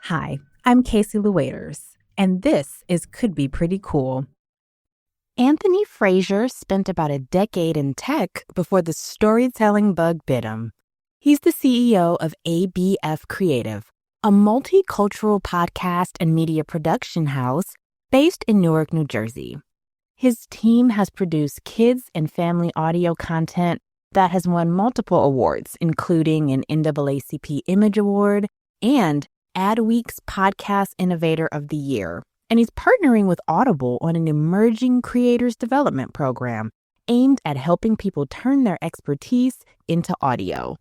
Hi, I'm Casey Lueders, and this is Could Be Pretty Cool. Anthony Frasier spent about a decade in tech before the storytelling bug bit him. He's the CEO of ABF Creative, a multicultural podcast and media production house based in Newark, New Jersey. His team has produced kids and family audio content that has won multiple awards, including an NAACP Image Award and Adweek's Podcast Innovator of the Year. And he's partnering with Audible on an emerging creators development program aimed at helping people turn their expertise into audio.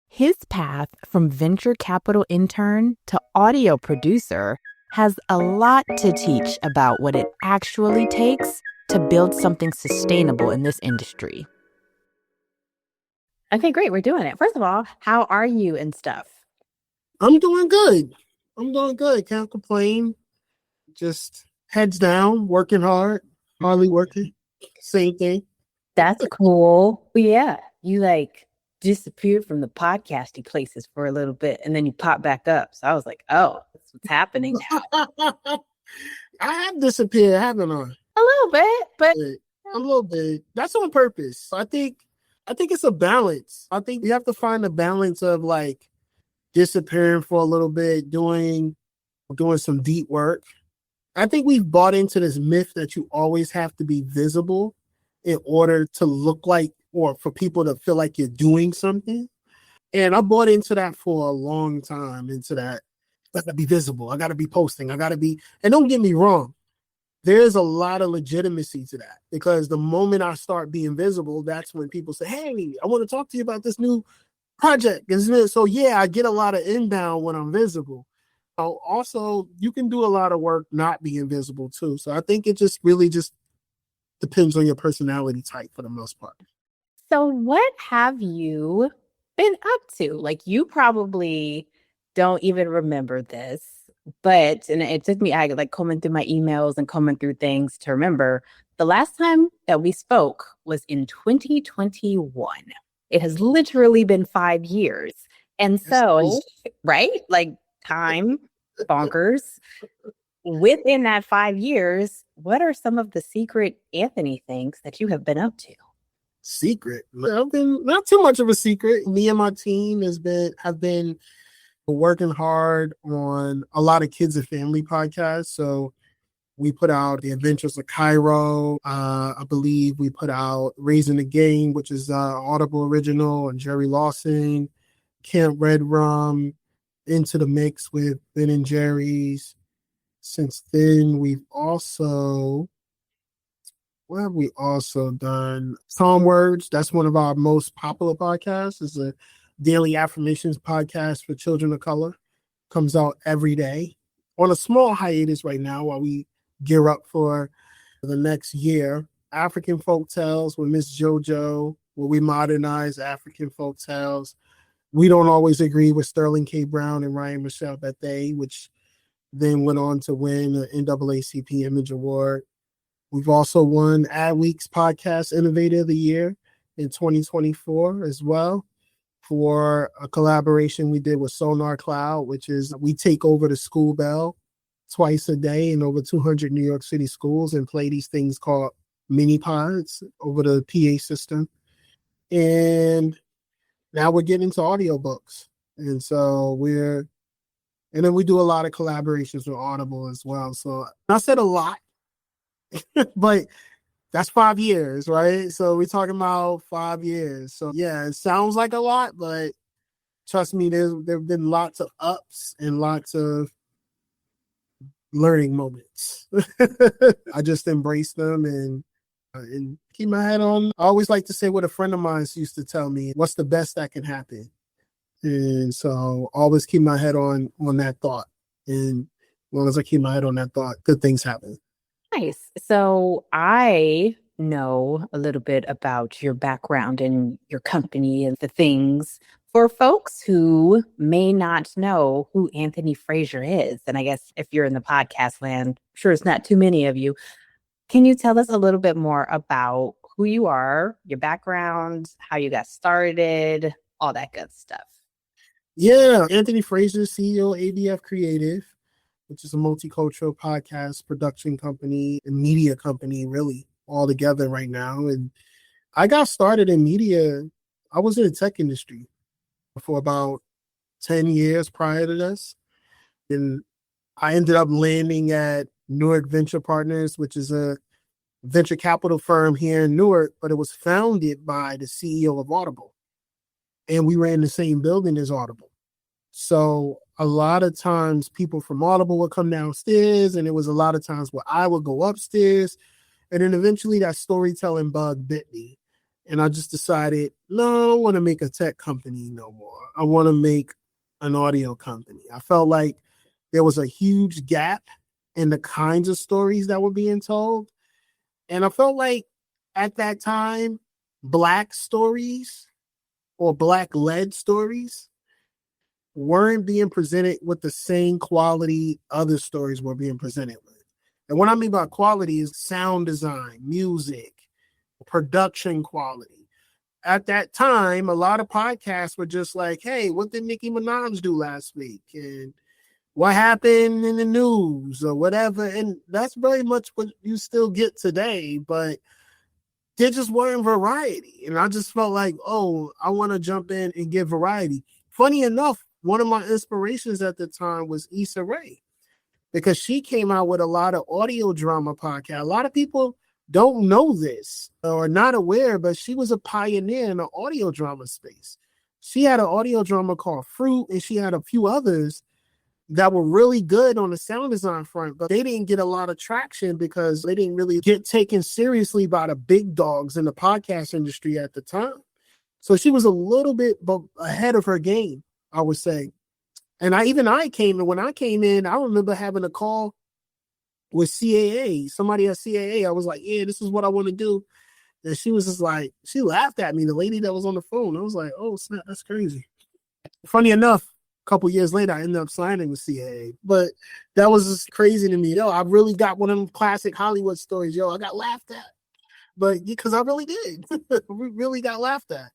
His path from venture capital intern to audio producer has a lot to teach about what it actually takes to build something sustainable in this industry. Okay, great. We're doing it. First of all, how are you and stuff? I'm doing good. Can't complain. Just heads down, working hard, hardly working. Same thing. That's cool. Yeah, you disappeared from the podcasty places for a little bit and then you pop back up. So I was like, oh, that's what's happening now. I have disappeared, haven't I? A little bit, but a little bit. That's on purpose. I think it's a balance. I think you have to find a balance of like disappearing for a little bit, doing some deep work. I think we've bought into this myth that you always have to be visible in order to look like, or for people to feel like you're doing something. And I bought into that for a long time, into that. I gotta be visible. I gotta be posting. And don't get me wrong, there's a lot of legitimacy to that, because the moment I start being visible, that's when people say, hey, I want to talk to you about this new project. So yeah, I get a lot of inbound when I'm visible. Also, you can do a lot of work not being visible too. So I think it just really depends on your personality type for the most part. So what have you been up to? Like, you probably don't even remember this, and it took me, I combing through my emails and combing through things to remember. The last time that we spoke was in 2021. It has literally been 5 years. And so, right? Like, time, bonkers. Within that 5 years, what are some of the secret Anthony things that you have been up to? Secret? I've been not too much of a secret. Me and my team have been working hard on a lot of kids and family podcasts. So we put out The Adventures of Cairo. I believe we put out Raising the Game, which is Audible original, and Jerry Lawson, Camp Red Rum, Into the Mix with Ben and Jerry's. Since then, what have we also done? Psalm Words. That's one of our most popular podcasts. It's a daily affirmations podcast for children of color. Comes out every day. On a small hiatus right now while we gear up for the next year. African Folk Tales with Miss JoJo, where we modernize African folk tales. We don't always agree with Sterling K. Brown and Ryan Michelle Bethea, which then went on to win the NAACP Image Award. We've also won Adweek's Podcast Innovator of the Year in 2024 as well, for a collaboration we did with Sonar Cloud, which is we take over the school bell twice a day in over 200 New York City schools and play these things called mini pods over the PA system. And now we're getting into audiobooks. And so and then we do a lot of collaborations with Audible as well. So I said a lot, but that's 5 years, right? So we're talking about 5 years. So yeah, it sounds like a lot, but trust me, there've been lots of ups and lots of learning moments. I just embrace them and keep my head on. I always like to say what a friend of mine used to tell me: what's the best that can happen? And so always keep my head on that thought. And as long as I keep my head on that thought, good things happen. Nice. So I know a little bit about your background and your company and the things. For folks who may not know who Anthony Frasier is, and I guess if you're in the podcast land, I'm sure it's not too many of you, can you tell us a little bit more about who you are, your background, how you got started, all that good stuff? Yeah, Anthony Frasier, CEO, ABF Creative, which is a multicultural podcast production company and media company, really, all together right now. And I got started in media. I was in the tech industry for about 10 years prior to this. And I ended up landing at Newark Venture Partners, which is a venture capital firm here in Newark, but it was founded by the CEO of Audible. And we were in the same building as Audible. So a lot of times people from Audible would come downstairs, and it was a lot of times where I would go upstairs. And then eventually that storytelling bug bit me. And I just decided, no, I don't want to make a tech company no more. I want to make an audio company. I felt like there was a huge gap in the kinds of stories that were being told. And I felt like at that time, Black stories or Black-led stories weren't being presented with the same quality other stories were being presented with. And what I mean by quality is sound design, music, production quality. At that time, a lot of podcasts were just like, hey, what did Nicki Minaj do last week? And what happened in the news or whatever. And that's very much what you still get today, but there just weren't variety. And I just felt like, oh, I want to jump in and get variety. Funny enough, one of my inspirations at the time was Issa Rae, because she came out with a lot of audio drama podcasts. A lot of people don't know this or not aware, but she was a pioneer in the audio drama space. She had an audio drama called Fruit, and she had a few others that were really good on the sound design front, but they didn't get a lot of traction because they didn't really get taken seriously by the big dogs in the podcast industry at the time. So she was a little bit ahead of her game, I would say. And when I came in, I remember having a call with CAA, somebody at CAA. I was like, yeah, this is what I want to do. And she was just like, she laughed at me, the lady that was on the phone. I was like, oh, snap, that's crazy. Funny enough, a couple years later, I ended up signing with CAA. But that was just crazy to me. I really got one of them classic Hollywood stories. I got laughed at. But because I really did. We really got laughed at.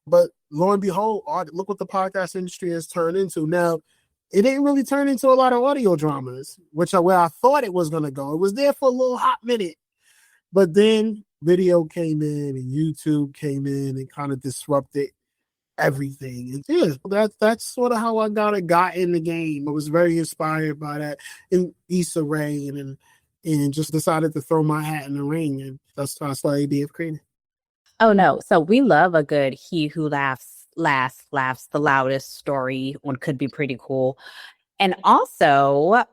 But lo and behold, look what the podcast industry has turned into. Now, it didn't really turn into a lot of audio dramas, where I thought it was going to go. It was there for a little hot minute. But then video came in and YouTube came in and kind of disrupted everything. And yeah, that's sort of how I got in the game. I was very inspired by that and Issa Rae and just decided to throw my hat in the ring. And that's how I started ABF Creative. Oh, no. So we love a good he who laughs the loudest story. One could be pretty cool. And also,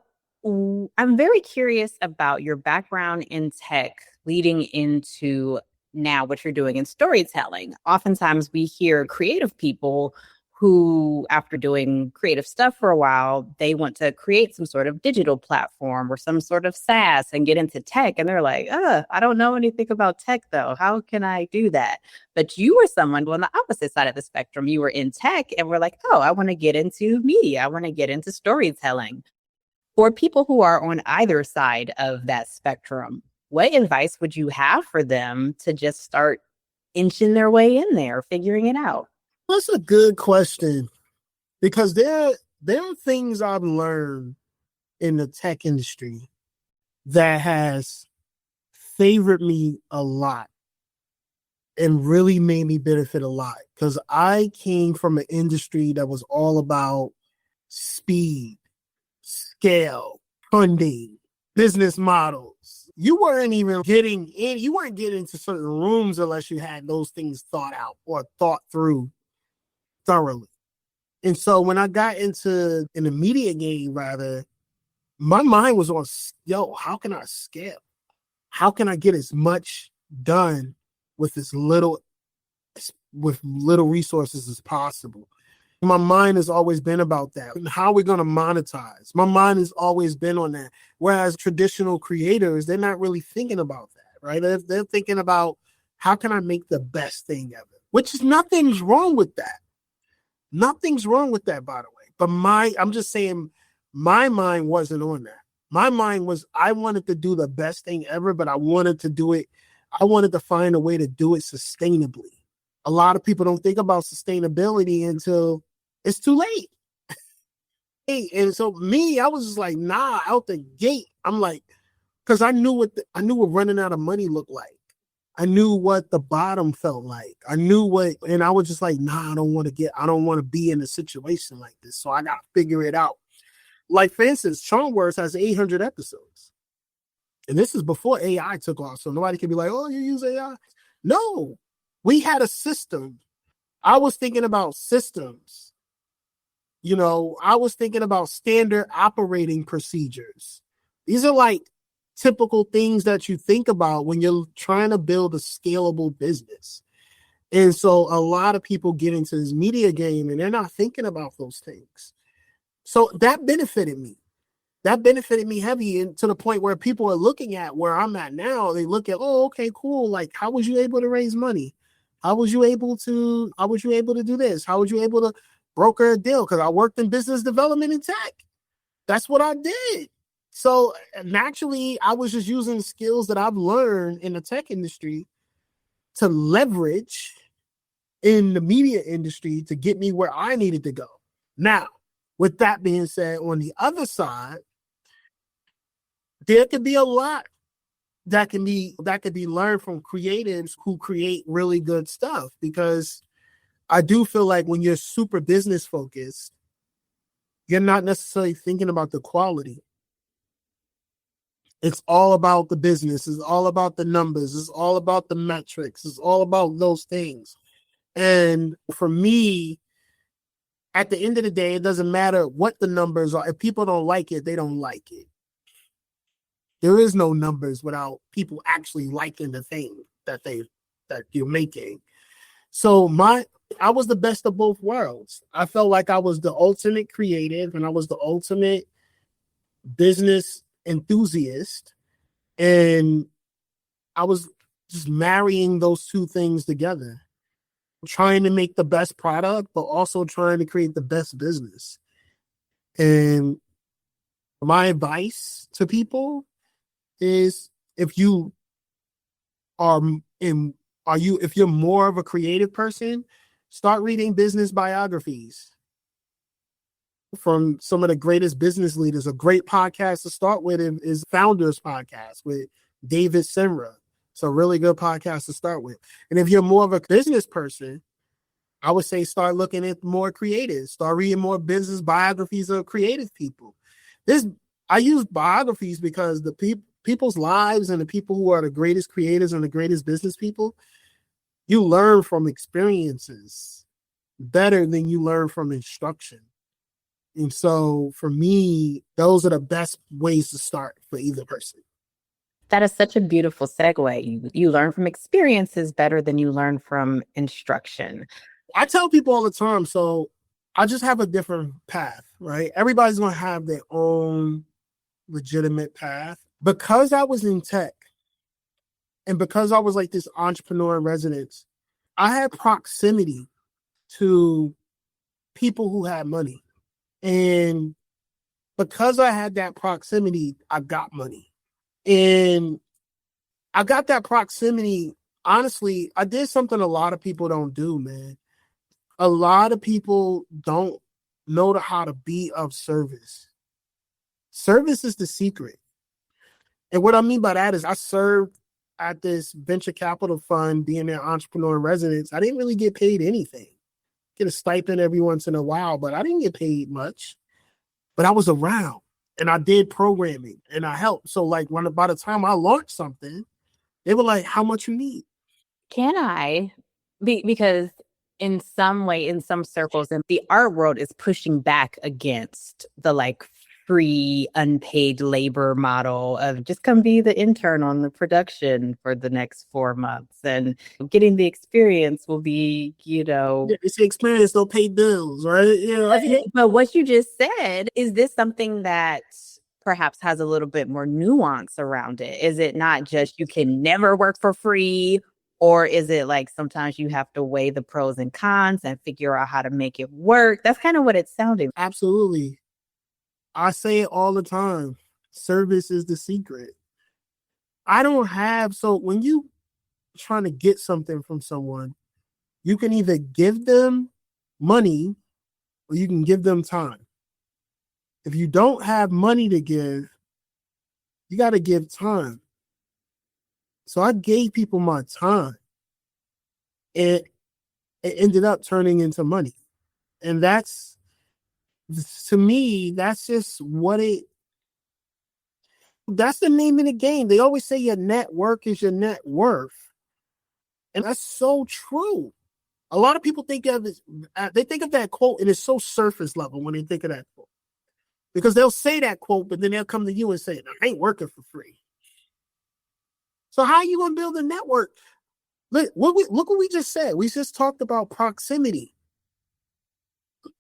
I'm very curious about your background in tech leading into now what you're doing in storytelling. Oftentimes we hear creative people who, after doing creative stuff for a while, they want to create some sort of digital platform or some sort of SaaS and get into tech. And they're like, I don't know anything about tech, though. How can I do that? But you were someone on the opposite side of the spectrum. You were in tech and were like, I want to get into media. I want to get into storytelling. For people who are on either side of that spectrum, what advice would you have for them to just start inching their way in there, figuring it out? That's a good question, because there are things I've learned in the tech industry that has favored me a lot and really made me benefit a lot, because I came from an industry that was all about speed, scale, funding, business models. You weren't even getting into certain rooms unless you had those things thought out or thought through thoroughly. And so when I got into an immediate game, rather, my mind was on, how can I scale? How can I get as much done with little resources as possible? My mind has always been about that. And how are we going to monetize? My mind has always been on that. Whereas traditional creators, they're not really thinking about that, right? They're thinking about, how can I make the best thing ever? Which is nothing's wrong with that. Nothing's wrong with that, by the way. But I'm just saying, my mind wasn't on that. My mind was, I wanted to do the best thing ever, but I wanted to do it. I wanted to find a way to do it sustainably. A lot of people don't think about sustainability until it's too late. And so me, I was just like, nah, out the gate. I'm like, because I knew what running out of money looked like. I knew what the bottom felt like. I knew what, and I was just like, nah, I don't want to be in a situation like this. So I got to figure it out. Like, for instance, Charmworks has 800 episodes. And this is before AI took off. So nobody can be like, oh, you use AI. No, we had a system. I was thinking about systems. I was thinking about standard operating procedures. These are like typical things that you think about when you're trying to build a scalable business. And so a lot of people get into this media game and they're not thinking about those things. So that benefited me. That benefited me heavy, and to the point where people are looking at where I'm at now. They look at, oh, okay, cool. Like, how was you able to raise money? How was you able to do this? How was you able to broker a deal? Because I worked in business development and tech. That's what I did. So naturally, I was just using skills that I've learned in the tech industry to leverage in the media industry to get me where I needed to go. Now, with that being said, on the other side, there could be a lot that could be learned from creatives who create really good stuff, because I do feel like when you're super business focused, you're not necessarily thinking about the quality. It's all about the business. It's all about the numbers. It's all about the metrics. It's all about those things. And for me, at the end of the day, it doesn't matter what the numbers are. If people don't like it, they don't like it. There is no numbers without people actually liking the thing that you're making. So I was the best of both worlds. I felt like I was the ultimate creative and I was the ultimate business enthusiast. And I was just marrying those two things together, trying to make the best product, but also trying to create the best business. And my advice to people is, if you're more of a creative person, start reading business biographies from some of the greatest business leaders. A great podcast to start with is Founders Podcast with David Senra. It's a really good podcast to start with. And if you're more of a business person, I would say start looking at more creatives. Start reading more business biographies of creative people. I use biographies because the people's lives and the people who are the greatest creators and the greatest business people, you learn from experiences better than you learn from instruction. And so for me, those are the best ways to start for either person. That is such a beautiful segue. You learn from experiences better than you learn from instruction. I tell people all the time, so I just have a different path, right? Everybody's going to have their own legitimate path. Because I was in tech and because I was like this entrepreneur in residence, I had proximity to people who had money. And because I had that proximity, I got money. And I got that proximity. Honestly, I did something a lot of people don't do, man. A lot of people don't know how to be of service. Service is the secret. And what I mean by that is I served at this venture capital fund, being an entrepreneur in residence. I didn't really get paid anything. Get a stipend every once in a while, but I didn't get paid much. But I was around and I did programming and I helped. So like by the time I launched something, they were like, how much you need? Can I? Because in some way, in some circles, and the art world is pushing back against the like free, unpaid labor model of just come be the intern on the production for the next 4 months, and getting the experience will be, it's the experience, they'll pay bills, right? But what you just said, is this something that perhaps has a little bit more nuance around it? Is it not just you can never work for free? Or is it like sometimes you have to weigh the pros and cons and figure out how to make it work? That's kind of what it's sounding. Absolutely. I say it all the time. Service is the secret. So when you trying to get something from someone, you can either give them money or you can give them time. If you don't have money to give, you got to give time. So I gave people my time. And it ended up turning into money. And that's, to me, that's just that's the name of the game. They always say your network is your net worth. And that's so true. A lot of people think of this, they think of that quote, and it's so surface level when they think of that quote. Because they'll say that quote, but then they'll come to you and say, I ain't working for free. So how are you going to build a network? Look what we just said. We just talked about proximity.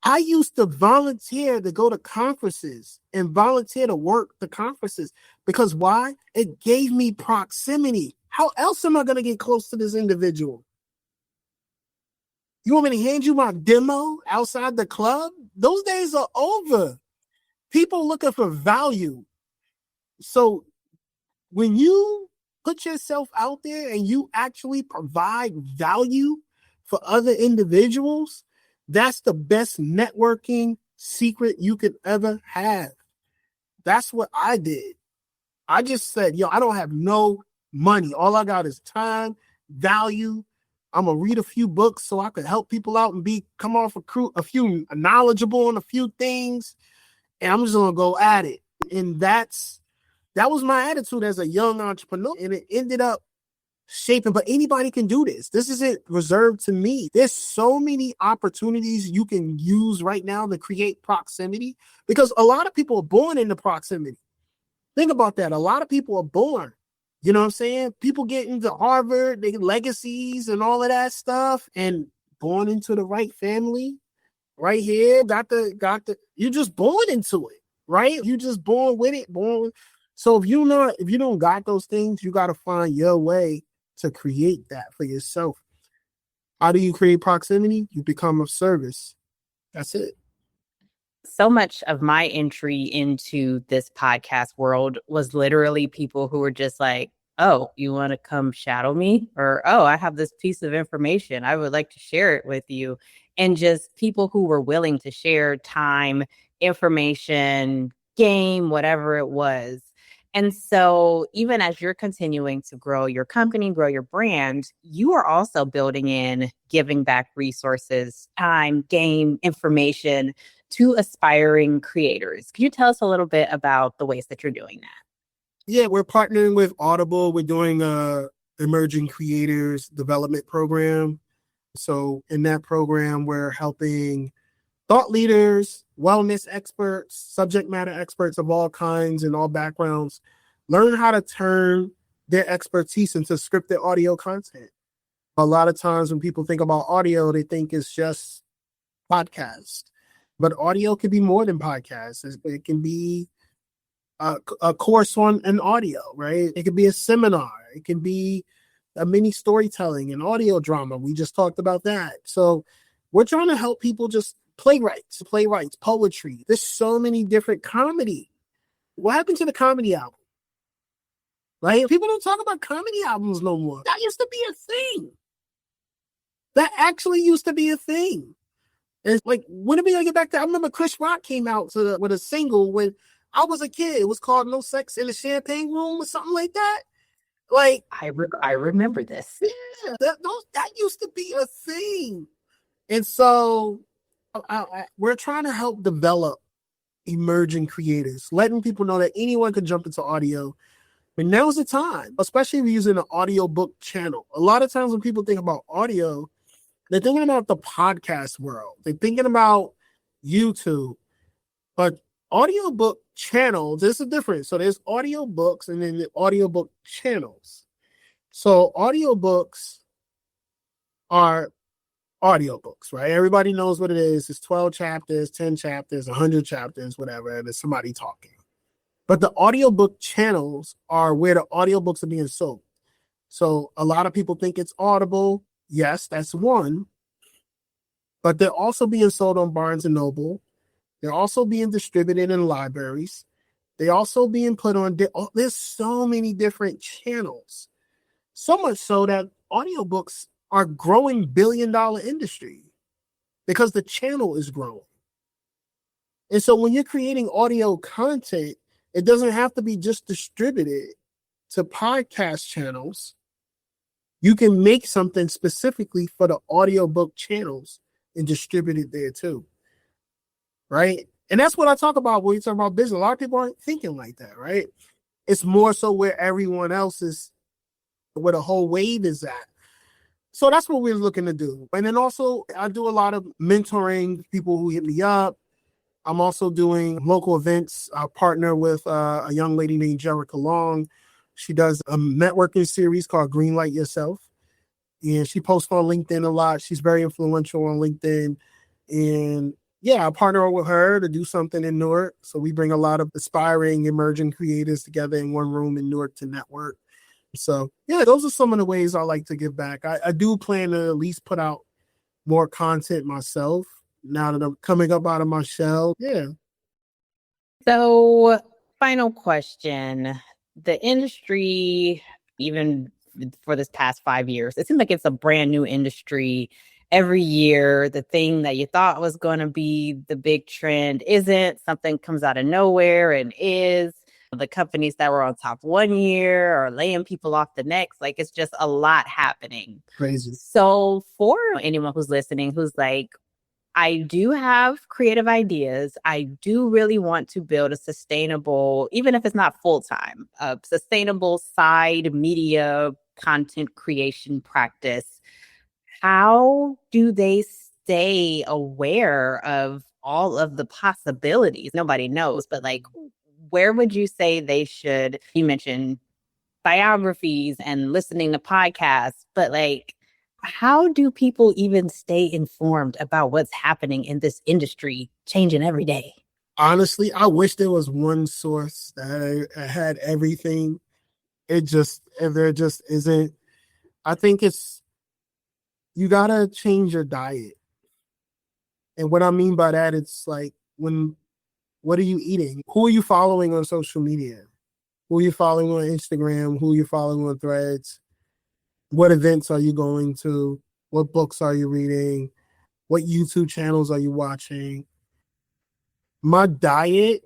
I used to volunteer to go to conferences and volunteer to work the conferences. Because why? It gave me proximity. How else am I going to get close to this individual? You want me to hand you my demo outside the club? Those days are over. People looking for value. So when you put yourself out there and you actually provide value for other individuals, that's the best networking secret you could ever have. That's what I did. I just said, I don't have no money. All I got is time, value. I'm going to read a few books so I could help people out and come off a few knowledgeable on a few things. And I'm just going to go at it. And that was my attitude as a young entrepreneur. And it ended up shaping, but anybody can do this. This isn't reserved to me. There's so many opportunities you can use right now to create proximity, because a lot of people are born into proximity. Think about that. A lot of people are born, you know what I'm saying? People get into Harvard, they get legacies and all of that stuff, and born into the right family right here. You're just born into it, right? You just born with it, So if you don't got those things, you got to find your way to create that for yourself. How do you create proximity? You become of service. That's it. So much of my entry into this podcast world was literally people who were just like, oh, you want to come shadow me? Or, oh, I have this piece of information. I would like to share it with you. And just people who were willing to share time, information, game, whatever it was. And so even as you're continuing to grow your company, grow your brand, you are also building in giving back resources, time, game, information to aspiring creators. Can you tell us a little bit about the ways that you're doing that? Yeah, we're partnering with Audible. We're doing a emerging creators development program. So in that program, we're helping thought leaders, wellness experts, subject matter experts of all kinds and all backgrounds learn how to turn their expertise into scripted audio content. A lot of times when people think about audio, they think it's just podcast. But audio can be more than podcasts. It can be a course on an audio, right? It could be a seminar. It can be a mini storytelling and audio drama. We just talked about that. So we're trying to help people just playwrights, poetry. There's so many different comedy. What happened to the comedy album? Right? People don't talk about comedy albums no more. That used to be a thing. That actually used to be a thing. And like, when are we gonna get back to? I remember Chris Rock came out with a single when I was a kid. It was called "No Sex in the Champagne Room" or something like that. Like, I remember this. Yeah, that used to be a thing. And so we're trying to help develop emerging creators, letting people know that anyone can jump into audio. And now's the time, especially if you're using an audiobook channel. A lot of times when people think about audio, they're thinking about the podcast world. They're thinking about YouTube. But audiobook channels, there's a difference. So there's audiobooks and then the audiobook channels. So audiobooks are audiobooks, right? Everybody knows what it is. It's 12 chapters, 10 chapters, 100 chapters, whatever, and it's somebody talking. But the audiobook channels are where the audiobooks are being sold. So a lot of people think it's Audible. Yes, that's one. But they're also being sold on Barnes & Noble. They're also being distributed in libraries. They're also being put on, there's so many different channels. So much so that audiobooks are growing billion-dollar industry because the channel is growing. And so when you're creating audio content, it doesn't have to be just distributed to podcast channels. You can make something specifically for the audiobook channels and distribute it there too. Right? And that's what I talk about when you talk about business. A lot of people aren't thinking like that, right? It's more so where everyone else is, where the whole wave is at. So that's what we're looking to do. And then also, I do a lot of mentoring people who hit me up. I'm also doing local events. I partner with a young lady named Jerica Long. She does a networking series called Greenlight Yourself. And she posts on LinkedIn a lot. She's very influential on LinkedIn. And yeah, I partner with her to do something in Newark. So we bring a lot of aspiring, emerging creators together in one room in Newark to network. So yeah, those are some of the ways I like to give back. I do plan to at least put out more content myself now that I'm coming up out of my shell. Yeah. So, final question. The industry, even for this past 5 years, it seems like it's a brand new industry. Every year, the thing that you thought was going to be the big trend isn't. Something comes out of nowhere and is. The companies that were on top one year are laying people off the next. Like, it's just a lot happening. Crazy. So for anyone who's listening, who's like, I do have creative ideas. I do really want to build a sustainable, even if it's not full-time, a sustainable side media content creation practice. How do they stay aware of all of the possibilities? Nobody knows, but like, where would you say they should? You mentioned biographies and listening to podcasts, but like, how do people even stay informed about what's happening in this industry changing every day? Honestly, I wish there was one source that had everything. If there just isn't. I think you gotta change your diet. And what I mean by that, it's like what are you eating? Who are you following on social media? Who are you following on Instagram? Who are you following on Threads? What events are you going to? What books are you reading? What YouTube channels are you watching? My diet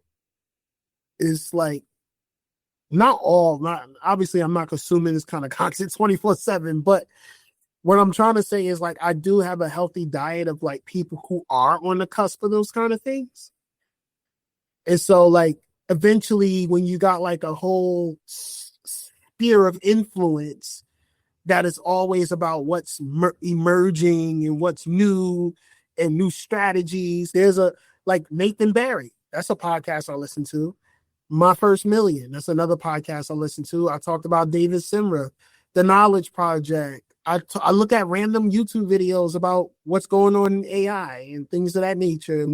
is like not obviously I'm not consuming this kind of content 24/7, but what I'm trying to say is like I do have a healthy diet of like people who are on the cusp of those kind of things. And so like eventually when you got like a whole sphere of influence that is always about what's emerging and what's new and new strategies. There's like Nathan Barry. That's a podcast I listen to. My First Million. That's another podcast I listen to. I talked about David Simra, The Knowledge Project. I look at random YouTube videos about what's going on in AI and things of that nature.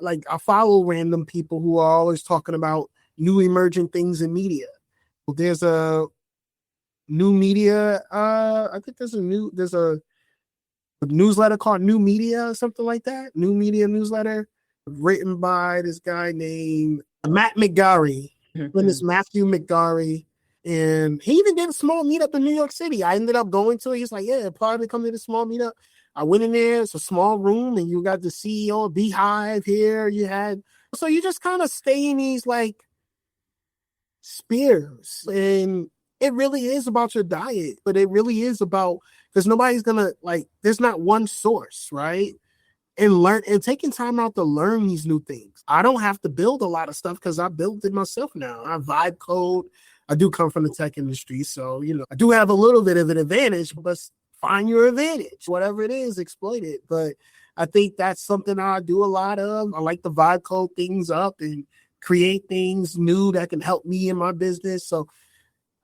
Like I follow random people who are always talking about new emerging things in media. There's a new media. I think there's a newsletter called New Media or something like that. New Media newsletter written by this guy named Matt McGarry. And it's Matthew McGarry. And he even did a small meetup in New York City. I ended up going to it. He's like, yeah, probably come to the small meetup. I went in there. It's a small room and you got the CEO of Beehive here. So you just kind of stay in these like spheres. And it really is about your diet, but it really is about, because nobody's gonna like, there's not one source, right? And taking time out to learn these new things. I don't have to build a lot of stuff because I built it myself now. I vibe code. I do come from the tech industry, so I do have a little bit of an advantage, but find your advantage. Whatever it is, exploit it. But I think that's something I do a lot of. I like to vibe code things up and create things new that can help me in my business. So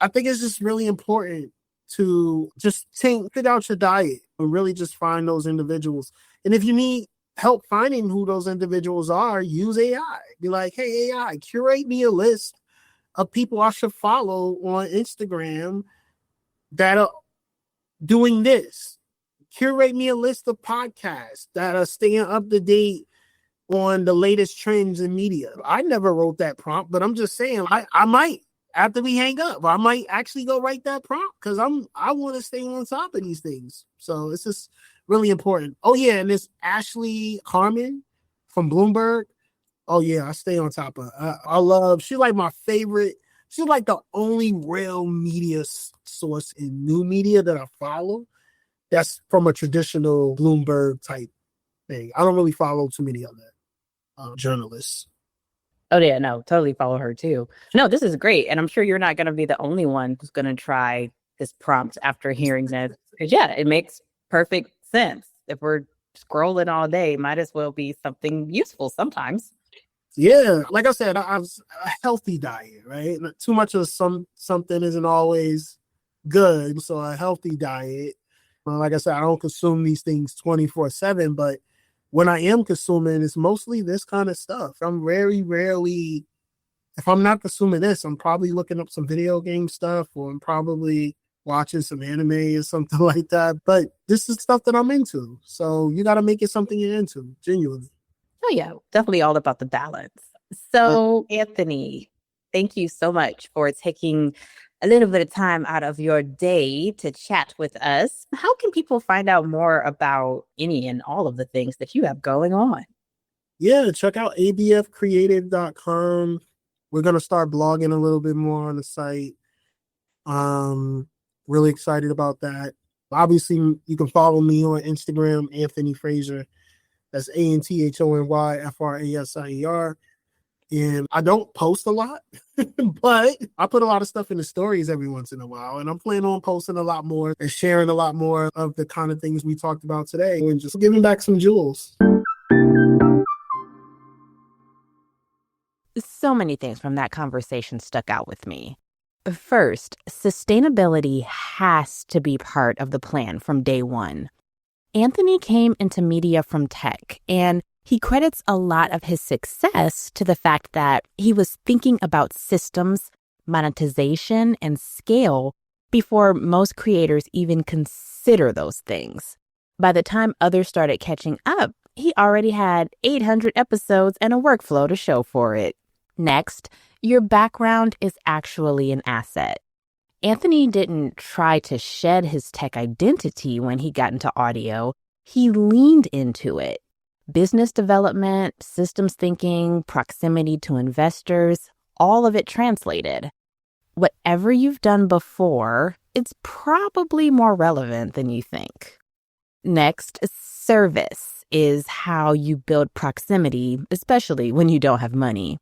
I think it's just really important to just fit out your diet and really just find those individuals. And if you need help finding who those individuals are, use AI. Be like, hey, AI, curate me a list of people I should follow on Instagram that are doing this. Curate me a list of podcasts that are staying up to date on the latest trends in media. I never wrote that prompt, but I'm just saying I might. After we hang up, I might actually go write that prompt because I want to stay on top of these things. So it's just really important. Oh yeah, and this Ashley Carmen from Bloomberg. Oh yeah, I stay on top of. I love. She's like my favorite. She's like the only real media source in new media that I follow. That's from a traditional Bloomberg type thing. I don't really follow too many other journalists. Oh, yeah, no, totally follow her too. No, this is great. And I'm sure you're not going to be the only one who's going to try this prompt after hearing this. Because, yeah, it makes perfect sense. If we're scrolling all day, might as well be something useful sometimes. Yeah, like I said, I was a healthy diet, right? Too much of something isn't always good. So a healthy diet. Like I said, I don't consume these things 24/7, but when I am consuming, it's mostly this kind of stuff. I'm very rarely, if I'm not consuming this, I'm probably looking up some video game stuff, or I'm probably watching some anime or something like that. But this is stuff that I'm into. So you got to make it something you're into, genuinely. Oh, yeah, definitely all about the balance. So, Anthony, thank you so much for taking a little bit of time out of your day to chat with us. How can people find out more about any and all of the things that you have going on? Yeah, check out abfcreative.com. We're going to start blogging a little bit more on the site. Really excited about that. Obviously, you can follow me on Instagram, Anthony Frasier. That's ANTHONYFRASIER. And I don't post a lot, but I put a lot of stuff in the stories every once in a while. And I'm planning on posting a lot more and sharing a lot more of the kind of things we talked about today and just giving back some jewels. So many things from that conversation stuck out with me. First, sustainability has to be part of the plan from day one. Anthony came into media from tech, and he credits a lot of his success to the fact that he was thinking about systems, monetization, and scale before most creators even consider those things. By the time others started catching up, he already had 800 episodes and a workflow to show for it. Next, your background is actually an asset. Anthony didn't try to shed his tech identity when he got into audio. He leaned into it. Business development, systems thinking, proximity to investors, all of it translated. Whatever you've done before, it's probably more relevant than you think. Next, service is how you build proximity, especially when you don't have money.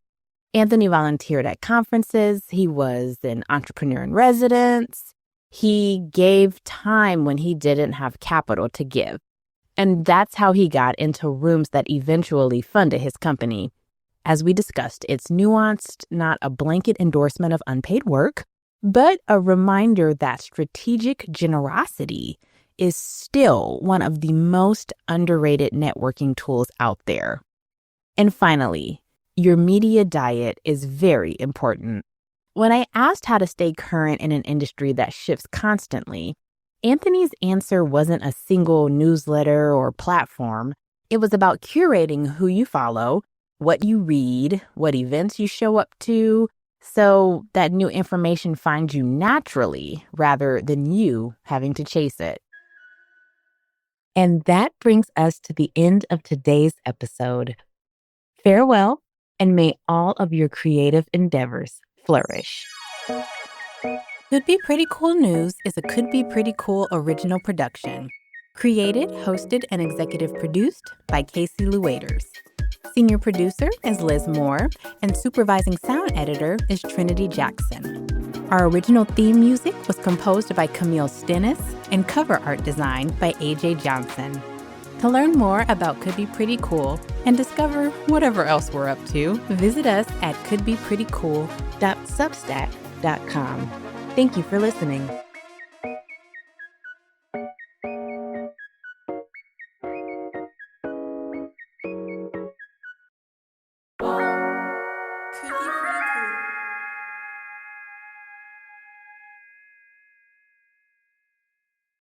Anthony volunteered at conferences. He was an entrepreneur in residence. He gave time when he didn't have capital to give. And that's how he got into rooms that eventually funded his company. As we discussed, it's nuanced, not a blanket endorsement of unpaid work, but a reminder that strategic generosity is still one of the most underrated networking tools out there. And finally, your media diet is very important. When I asked how to stay current in an industry that shifts constantly, Anthony's answer wasn't a single newsletter or platform. It was about curating who you follow, what you read, what events you show up to, so that new information finds you naturally rather than you having to chase it. And that brings us to the end of today's episode. Farewell, and may all of your creative endeavors flourish. Could Be Pretty Cool News is a Could Be Pretty Cool original production. Created, hosted, and executive produced by Casey Lueders. Senior producer is Liz Moore, and supervising sound editor is Trinity Jackson. Our original theme music was composed by Camille Stennis and cover art designed by AJ Johnson. To learn more about Could Be Pretty Cool and discover whatever else we're up to, visit us at couldbeprettycool.substack.com. Thank you for listening.